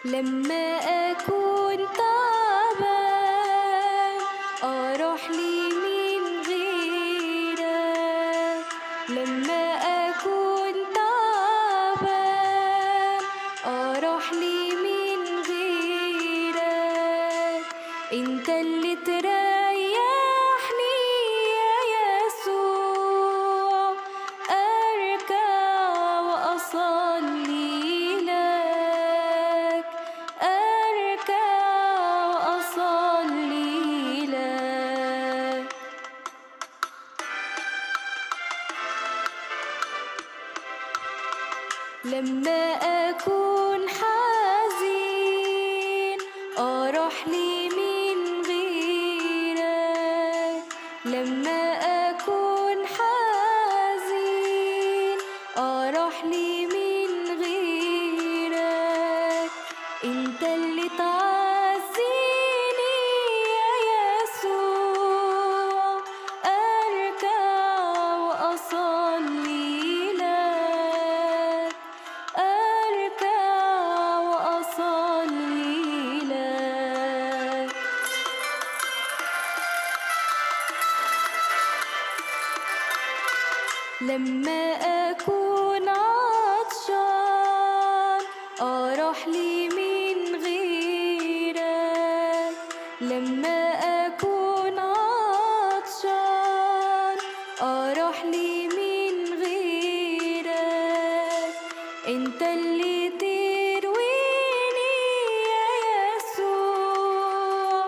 لما أكون تعبان أروح لمين غيرك. لما أكون تعبان أروح لمين غيرك. أنت اللي تريحني يا يسوع، أركع وأصلي لك، أركع وأصلي لك. لما أكون حزين أروح لمين غيرك. لما أكون حزين أروح لمين غيرك. أنت اللي تعزيني يا يسوع، أركع وأصلي لك، أركع وأصلي لك. لما أكون عطشان أروح لمين غيرك. لما أكون عطشان أروح لمين غيرك. أنت اللي ترويني يا يسوع،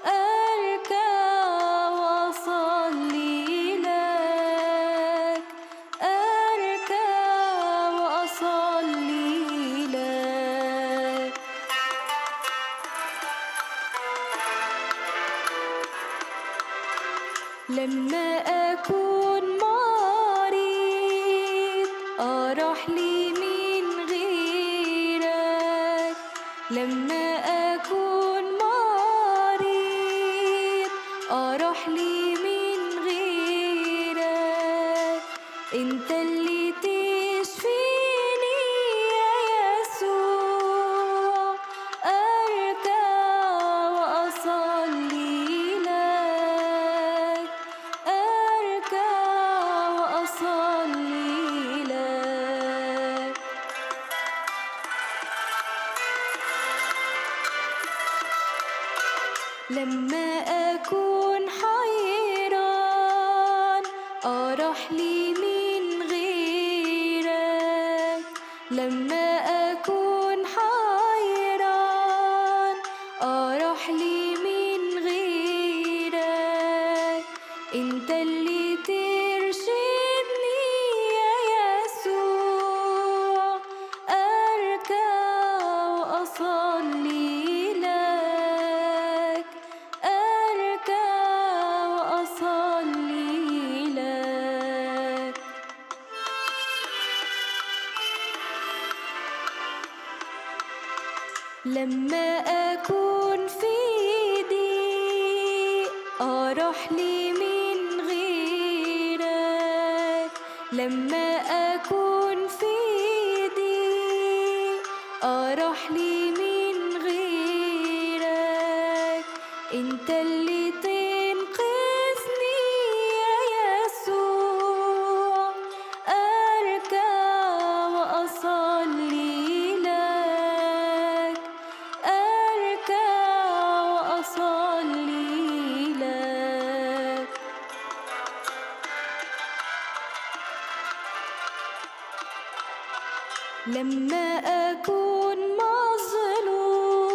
أركع وأصلي لك، أركع وأصلي لك. لما أكون مريض أروح لمين غيرك. لما أكون مريض أروح لمين غيرك. أنت اللي تشفيني يا يسوع، أركع وأصلي لك، أركع وأصلي لك. لما أكون حيران أروح لمين غيرك. لما أكون حيران أروح لمين غيرك. أنت اللي ترشدني يا يسوع، أركع وأصلي لك، أركع وأصلي لك. لما أكون في ضيق أروح لمين غيرك. لما أكون في ضيق أروح لمين غيرك. أنت اللي تنقذني يا يسوع، أركع وأصلي لك، أركع وأصلي لك. لما أكون مظلوم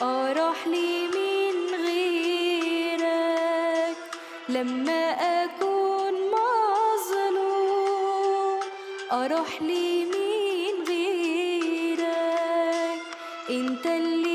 أروح لمين غيرك. لما أكون مظلوم أروح لمين غيرك. أنت اللي